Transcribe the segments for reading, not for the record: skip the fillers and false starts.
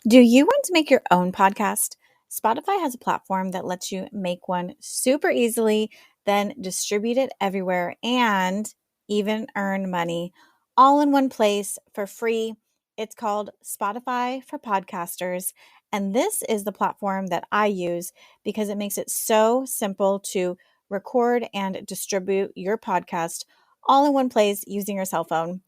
Do you want to make your own podcast? Spotify has a platform that lets you make one super easily, then distribute it everywhere and even earn money all in one place for free. It's called Spotify for Podcasters. And this is the platform that I use because it makes it so simple to record and distribute your podcast all in one place using your cell phone.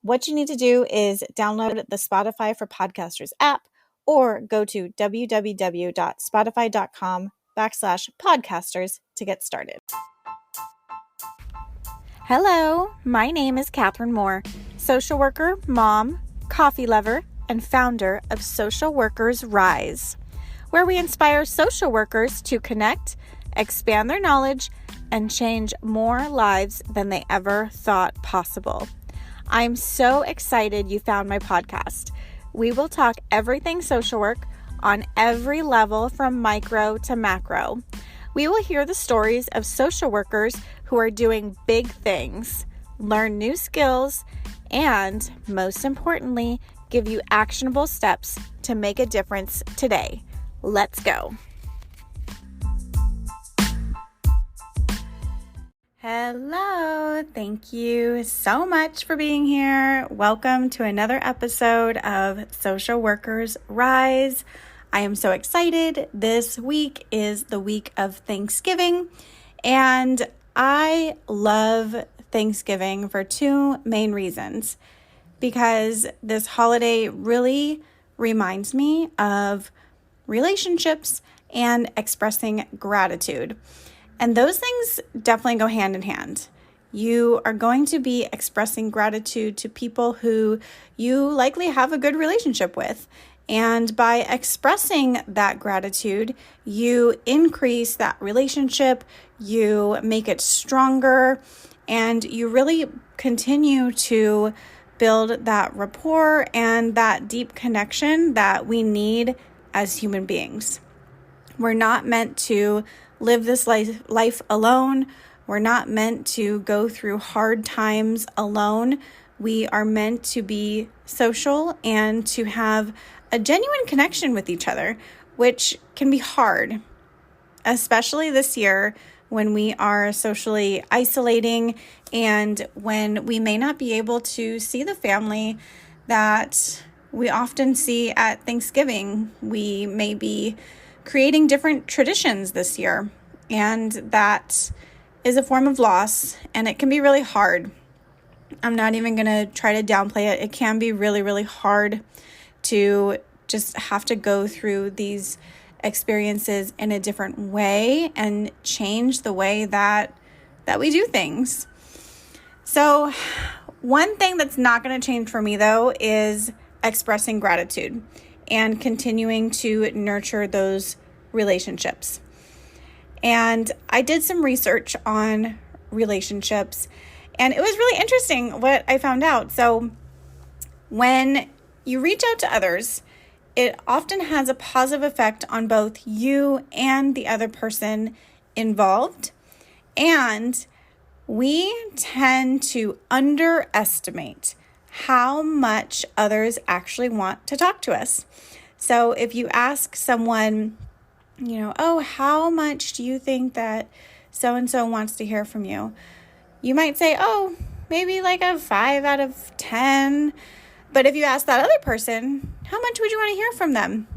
What you need to do is download the Spotify for Podcasters app or go to www.spotify.com/podcasters to get started. Hello, my name is Catherine Moore, social worker, mom, coffee lover, and founder of Social Workers Rise, where we inspire social workers to connect, expand their knowledge, and change more lives than they ever thought possible. I'm so excited you found my podcast. We will talk everything social work on every level from micro to macro. We will hear the stories of social workers who are doing big things, learn new skills, and most importantly, give you actionable steps to make a difference today. Let's go. Hello, thank you so much for being here. Welcome to another episode of Social Workers Rise. I am so excited. This week is the week of Thanksgiving, and I love Thanksgiving for two main reasons. Because this holiday really reminds me of relationships and expressing gratitude. And those things definitely go hand in hand. You are going to be expressing gratitude to people who you likely have a good relationship with. And by expressing that gratitude, you increase that relationship, you make it stronger, and you really continue to build that rapport and that deep connection that we need as human beings. We're not meant to live this life alone. We're not meant to go through hard times alone. We are meant to be social and to have a genuine connection with each other, which can be hard, especially this year when we are socially isolating and when we may not be able to see the family that we often see at Thanksgiving. We may be creating different traditions this year, and that is a form of loss, and it can be really hard. I'm not even going to try to downplay it. It can be really, really hard to just have to go through these experiences in a different way and change the way that we do things. So one thing that's not going to change for me, though, is expressing gratitude and continuing to nurture those relationships. And I did some research on relationships, and it was really interesting what I found out. So when you reach out to others, it often has a positive effect on both you and the other person involved. And we tend to underestimate how much others actually want to talk to us. So if you ask someone, oh, how much do you think that so-and-so wants to hear from you? You might say, oh, maybe like a 5 out of 10. But if you ask that other person, how much would you want to hear from them?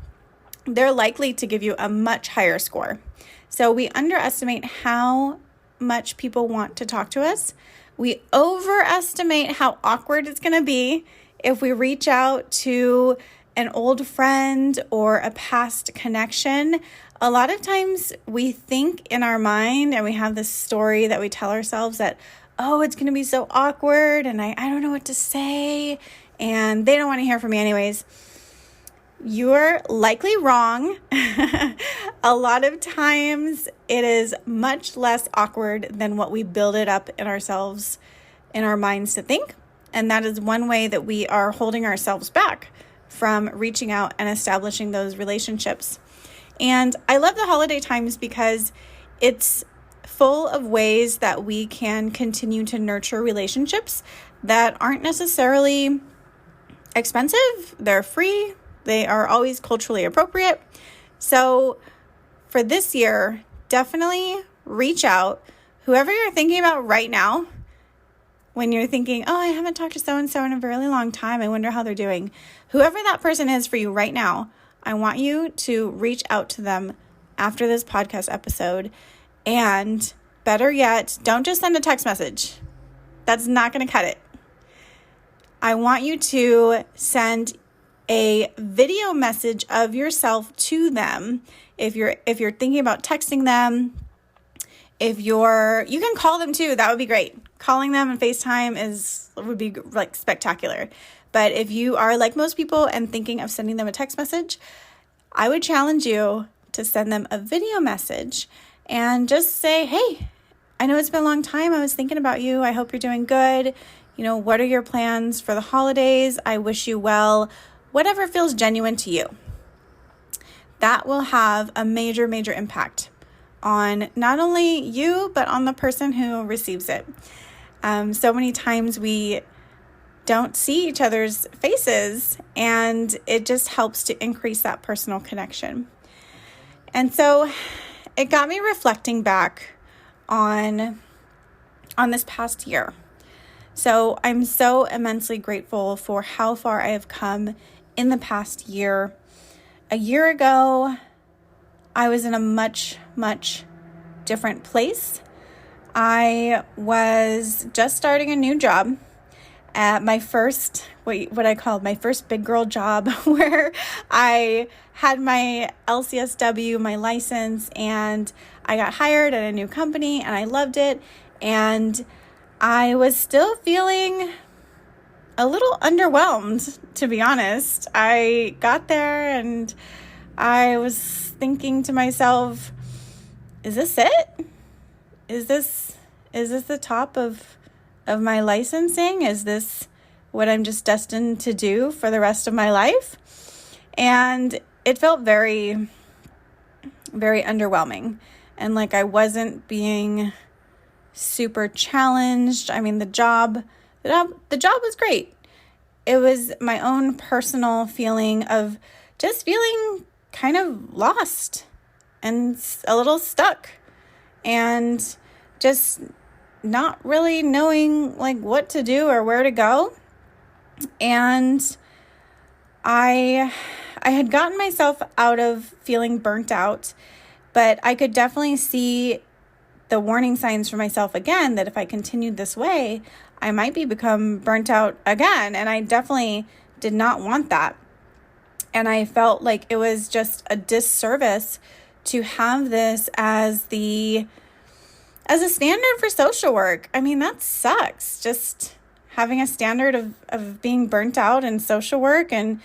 They're likely to give you a much higher score. So we underestimate how much people want to talk to us. We overestimate how awkward it's going to be if we reach out to an old friend or a past connection. A lot of times we think in our mind and we have this story that we tell ourselves that, oh, it's going to be so awkward and I don't know what to say and they don't want to hear from me anyways. You're likely wrong. A lot of times it is much less awkward than what we build it up in ourselves, in our minds to think. And that is one way that we are holding ourselves back from reaching out and establishing those relationships. And I love the holiday times because it's full of ways that we can continue to nurture relationships that aren't necessarily expensive. They're free. They are always culturally appropriate. So for this year, definitely reach out. Whoever you're thinking about right now, when you're thinking, oh, I haven't talked to so-and-so in a really long time, I wonder how they're doing. Whoever that person is for you right now, I want you to reach out to them after this podcast episode. And better yet, don't just send a text message. That's not going to cut it. I want you to send a video message of yourself to them. If you're thinking about texting them, you can call them too. That would be great. Calling them and FaceTime would be like spectacular. But if you are like most people and thinking of sending them a text message, I would challenge you to send them a video message and just say, hey, I know it's been a long time. I was thinking about you. I hope you're doing good. What are your plans for the holidays? I wish you well. Whatever feels genuine to you. That will have a major, major impact on not only you, but on the person who receives it. So many times we don't see each other's faces, and it just helps to increase that personal connection. And so it got me reflecting back on this past year. So I'm so immensely grateful for how far I have come in the past year. A year ago, I was in a much, much different place. I was just starting a new job at my first, what I called my first big girl job, where I had my LCSW, my license, and I got hired at a new company and I loved it. And I was still feeling a little underwhelmed, to be honest. I got there and I was thinking to myself, is this it? Is this the top of my licensing? Is this what I'm just destined to do for the rest of my life? And it felt very, very underwhelming. And like I wasn't being super challenged. I mean, the job was great. It was my own personal feeling of just feeling kind of lost and a little stuck and just not really knowing like what to do or where to go. And I had gotten myself out of feeling burnt out, but I could definitely see the warning signs for myself again that if I continued this way, I might become burnt out again. And I definitely did not want that. And I felt like it was just a disservice to have this as a standard for social work. I mean, that sucks. Just having a standard of being burnt out in social work and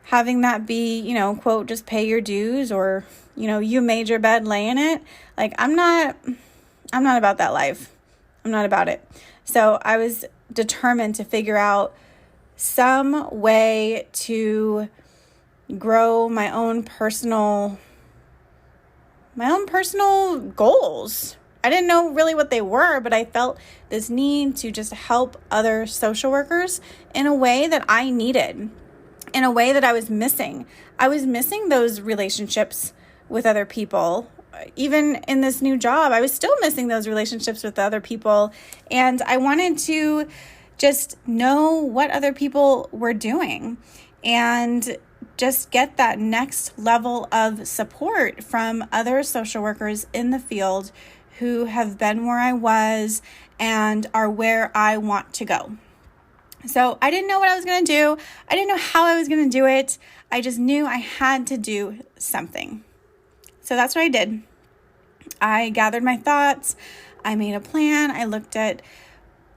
having that be, quote, just pay your dues, or, you made your bed, lay in it. Like, I'm not about that life. I'm not about it. So I was determined to figure out some way to grow my own personal goals. I didn't know really what they were, but I felt this need to just help other social workers in a way that I needed, in a way that I was missing. I was missing those relationships with other people. Even in this new job, I was still missing those relationships with other people. And I wanted to just know what other people were doing and just get that next level of support from other social workers in the field who have been where I was and are where I want to go. So I didn't know what I was going to do. I didn't know how I was going to do it. I just knew I had to do something. So that's what I did. I gathered my thoughts. I made a plan. I looked at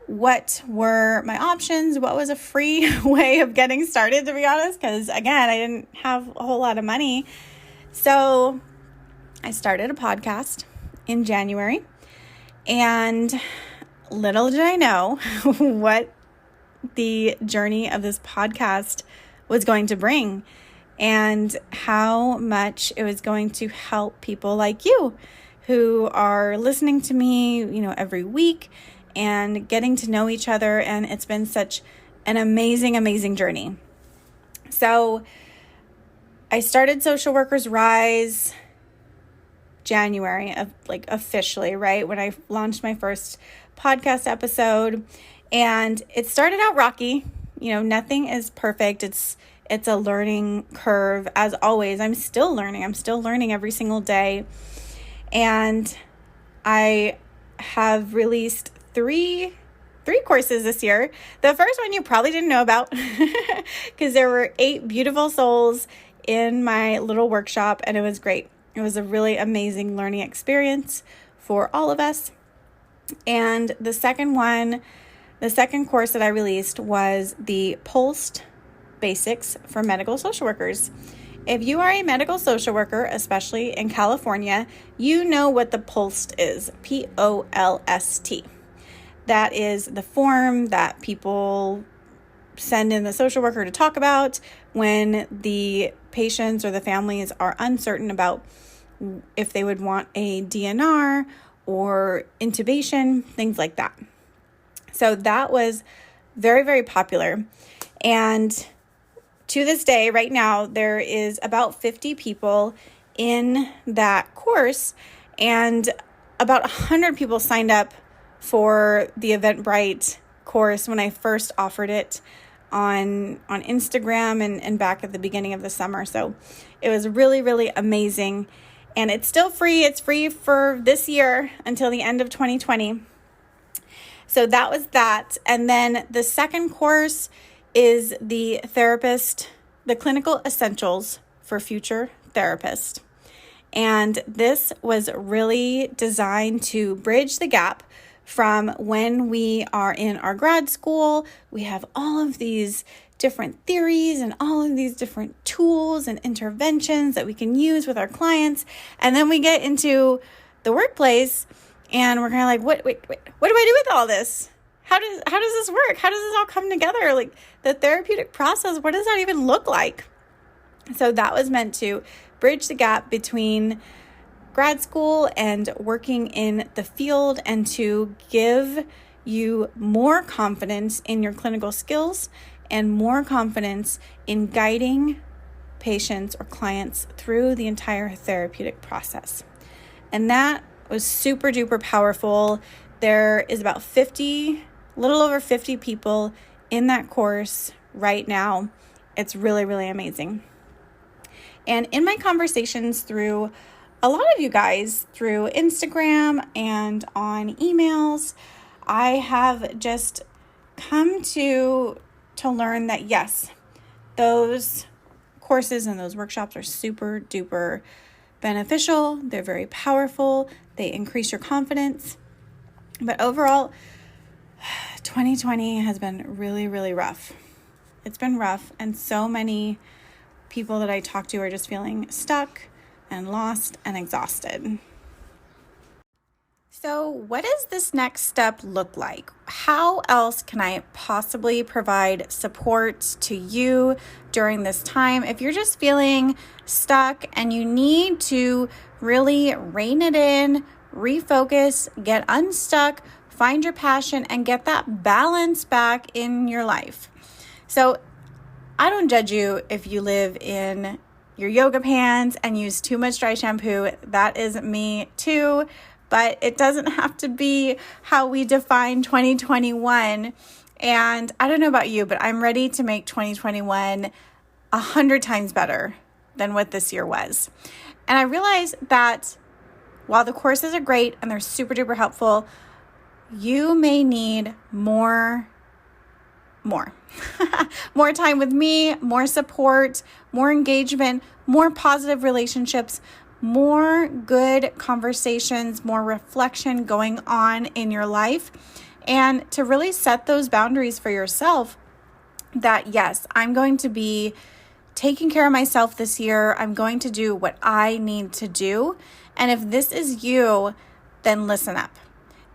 what were my options, what was a free way of getting started, to be honest, because again, I didn't have a whole lot of money. So I started a podcast in January, and little did I know what the journey of this podcast was going to bring and how much it was going to help people like you who are listening to me, every week and getting to know each other. And it's been such an amazing, amazing journey. So I started Social Workers Rise January of officially, right? When I launched my first podcast episode, and it started out rocky. Nothing is perfect. It's a learning curve as always. I'm still learning every single day. And I have released three courses this year. The first one you probably didn't know about because there were 8 beautiful souls in my little workshop, and it was great. It was a really amazing learning experience for all of us. And the second course that I released was the Pulsed Basics for Medical Social Workers. If you are a medical social worker, especially in California, you know what the Pulsed is, POLST. That is the form that people send in the social worker to talk about when the patients or the families are uncertain about if they would want a DNR or intubation, things like that. So that was very, very popular. And to this day, right now, there is about 50 people in that course, and about 100 people signed up for the Eventbrite course when I first offered it on Instagram and back at the beginning of the summer. So it was really, really amazing. And it's still free. It's free for this year until the end of 2020. So that was that. And then the second course is the Clinical Essentials for Future Therapists. And this was really designed to bridge the gap from when we are in our grad school. We have all of these different theories and all of these different tools and interventions that we can use with our clients. And then we get into the workplace and we're kind of like, what do I do with all this? How does this work? How does this all come together? Like the therapeutic process, what does that even look like? So that was meant to bridge the gap between grad school and working in the field, and to give you more confidence in your clinical skills and more confidence in guiding patients or clients through the entire therapeutic process. And that was super duper powerful. There is about a little over 50 people in that course right now. It's really, really amazing. And in my conversations through a lot of you guys through Instagram and on emails, I have just come to learn that yes, those courses and those workshops are super duper beneficial. They're very powerful. They increase your confidence. But overall, 2020 has been really, really rough. It's been rough, and so many people that I talk to are just feeling stuck and lost and exhausted. So what does this next step look like? How else can I possibly provide support to you during this time? If you're just feeling stuck and you need to really rein it in, refocus, get unstuck, find your passion, and get that balance back in your life. So I don't judge you if you live in your yoga pants and use too much dry shampoo. That is me too. But it doesn't have to be how we define 2021. And I don't know about you, but I'm ready to make 2021 100 times better than what this year was. And I realized that while the courses are great and they're super duper helpful, you may need more more time with me, more support, more engagement, more positive relationships, more good conversations, more reflection going on in your life, and to really set those boundaries for yourself that, yes, I'm going to be taking care of myself this year. I'm going to do what I need to do. And if this is you, then listen up,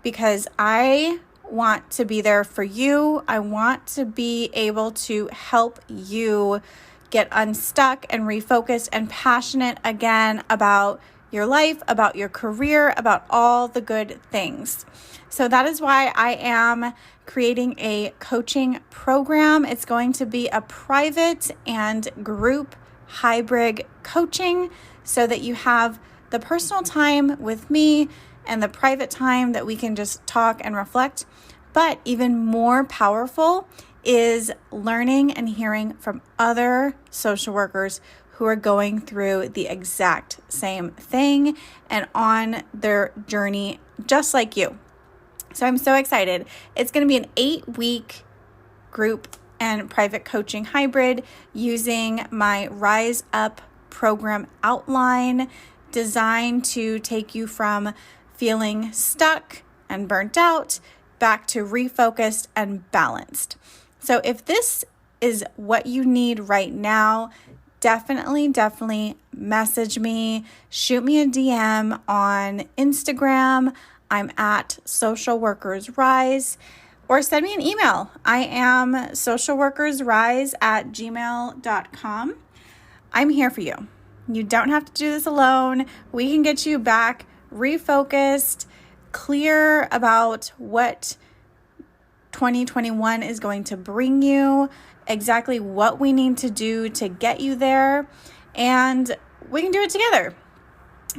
because I want to be there for you. I want to be able to help you get unstuck and refocused and passionate again about your life, about your career, about all the good things. So that is why I am creating a coaching program. It's going to be a private and group hybrid coaching so that you have the personal time with me and the private time that we can just talk and reflect. But even more powerful is learning and hearing from other social workers who are going through the exact same thing and on their journey just like you. So I'm so excited. It's going to be an 8-week group and private coaching hybrid using my Rise Up program outline designed to take you from feeling stuck and burnt out back to refocused and balanced. So if this is what you need right now, definitely message me, shoot me a DM on Instagram. I'm at Social Workers Rise, or send me an email. I am socialworkersrise@gmail.com. I'm here for you. You don't have to do this alone. We can get you back refocused, clear about what 2021 is going to bring you, exactly what we need to do to get you there, and we can do it together.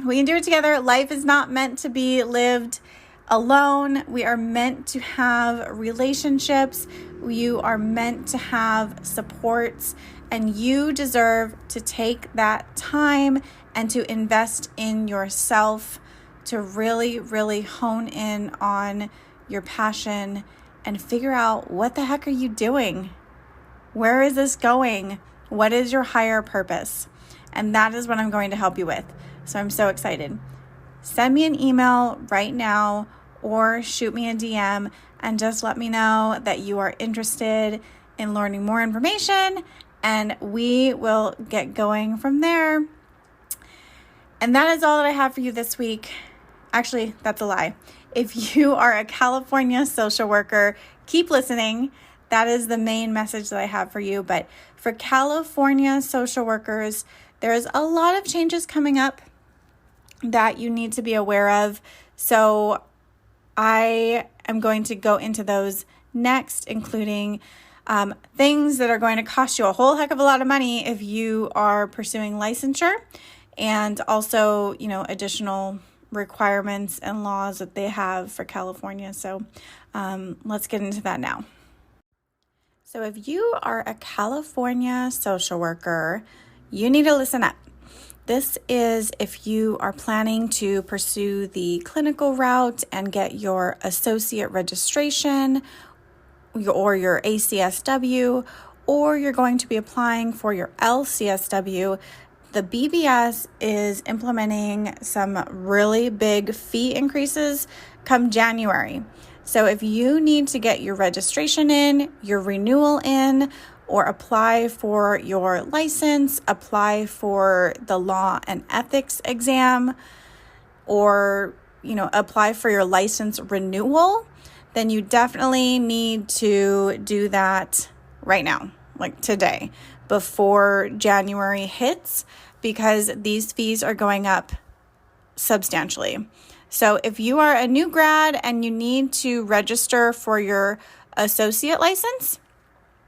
We can do it together. Life is not meant to be lived alone. We are meant to have relationships. You are meant to have supports, and you deserve to take that time and to invest in yourself to really hone in on your passion and figure out, what the heck are you doing? Where is this going? What is your higher purpose? And that is what I'm going to help you with. So I'm so excited. Send me an email right now or shoot me a DM and just let me know that you are interested in learning more information, and we will get going from there. And that is all that I have for you this week. Actually, that's a lie. If you are a California social worker, keep listening. That is the main message that I have for you. But for California social workers, there's a lot of changes coming up that you need to be aware of. So I am going to go into those next, including things that are going to cost you a whole heck of a lot of money if you are pursuing licensure, and also, additional requirements and laws that they have for California. So let's get into that now. So if you are a California social worker, you need to listen up. This is if you are planning to pursue the clinical route and get your associate registration or your ACSW, or you're going to be applying for your LCSW. The BVS is implementing some really big fee increases come January. So if you need to get your registration in, your renewal in, or apply for your license, apply for the law and ethics exam, or, apply for your license renewal, then you definitely need to do that right now, like today, before January hits, because these fees are going up substantially. So if you are a new grad and you need to register for your associate license,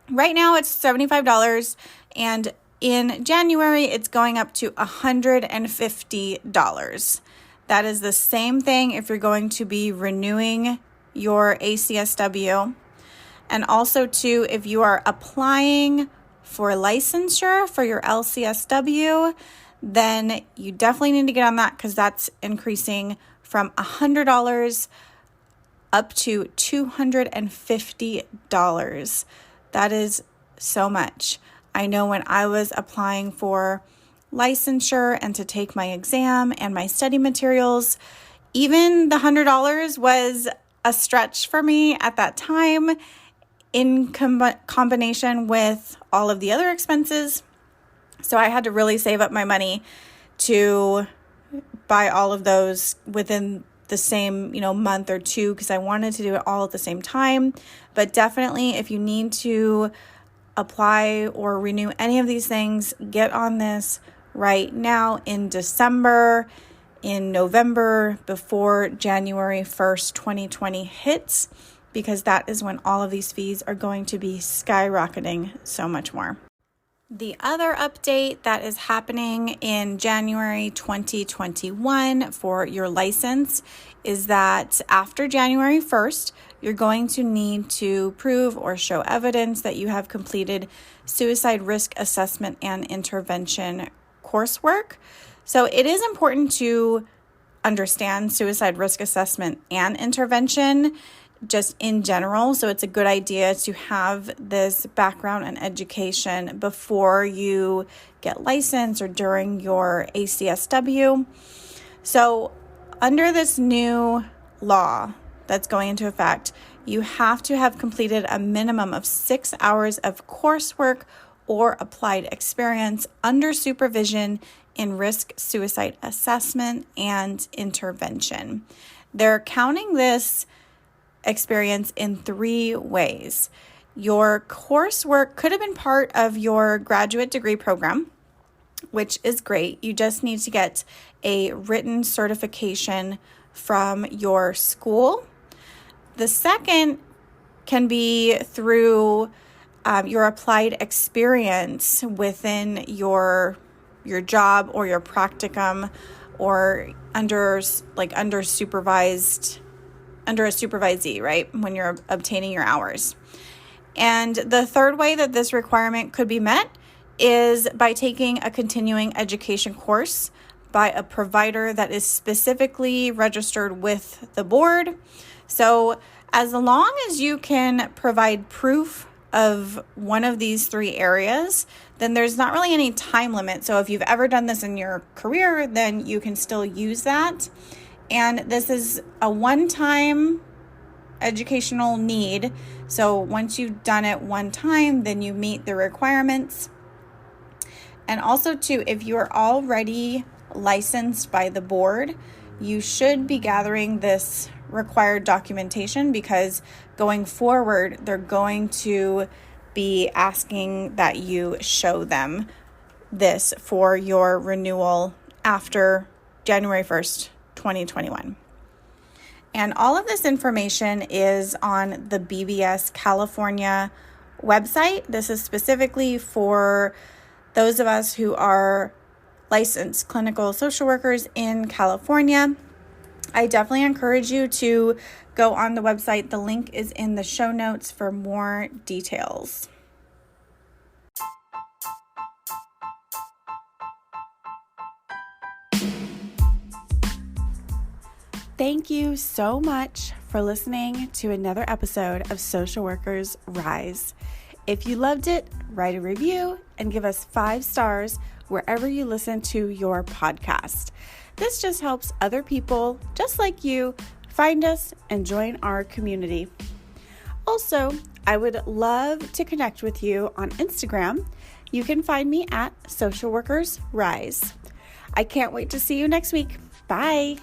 right now it's $75, and in January it's going up to $150. That is the same thing if you're going to be renewing your ACSW. And also too, if you are applying for licensure for your LCSW, then you definitely need to get on that, because that's increasing from $100 up to $250. That is so much. I know when I was applying for licensure and to take my exam and my study materials, even the $100 was a stretch for me at that time, in combination with all of the other expenses. So I had to really save up my money to buy all of those within the same, month or two, because I wanted to do it all at the same time. But definitely, if you need to apply or renew any of these things, get on this right now in December, in November, before January 1st, 2020 hits, because that is when all of these fees are going to be skyrocketing so much more. The other update that is happening in January 2021 for your license is that after January 1st, you're going to need to prove or show evidence that you have completed suicide risk assessment and intervention coursework. So it is important to understand suicide risk assessment and intervention just in general. So it's a good idea to have this background and education before you get licensed or during your ACSW. So under this new law that's going into effect, you have to have completed a minimum of 6 hours of coursework or applied experience under supervision in risk suicide assessment and intervention. They're counting this experience in 3 ways. Your coursework could have been part of your graduate degree program, which is great. You just need to get a written certification from your school. The second can be through your applied experience within your job or your practicum, or under a supervisee, right? When you're obtaining your hours. And the third way that this requirement could be met is by taking a continuing education course by a provider that is specifically registered with the board. So as long as you can provide proof of one of these 3 areas, then there's not really any time limit. So if you've ever done this in your career, then you can still use that. And this is a one-time educational need. So once you've done it one time, then you meet the requirements. And also too, if you are already licensed by the board, you should be gathering this required documentation, because going forward, they're going to be asking that you show them this for your renewal after January 1st, 2021. And all of this information is on the BBS California website. This is specifically for those of us who are licensed clinical social workers in California. I definitely encourage you to go on the website. The link is in the show notes for more details. Thank you so much for listening to another episode of Social Workers Rise. If you loved it, write a review and give us 5 stars wherever you listen to your podcast. This just helps other people just like you find us and join our community. Also, I would love to connect with you on Instagram. You can find me at Social Workers Rise. I can't wait to see you next week. Bye.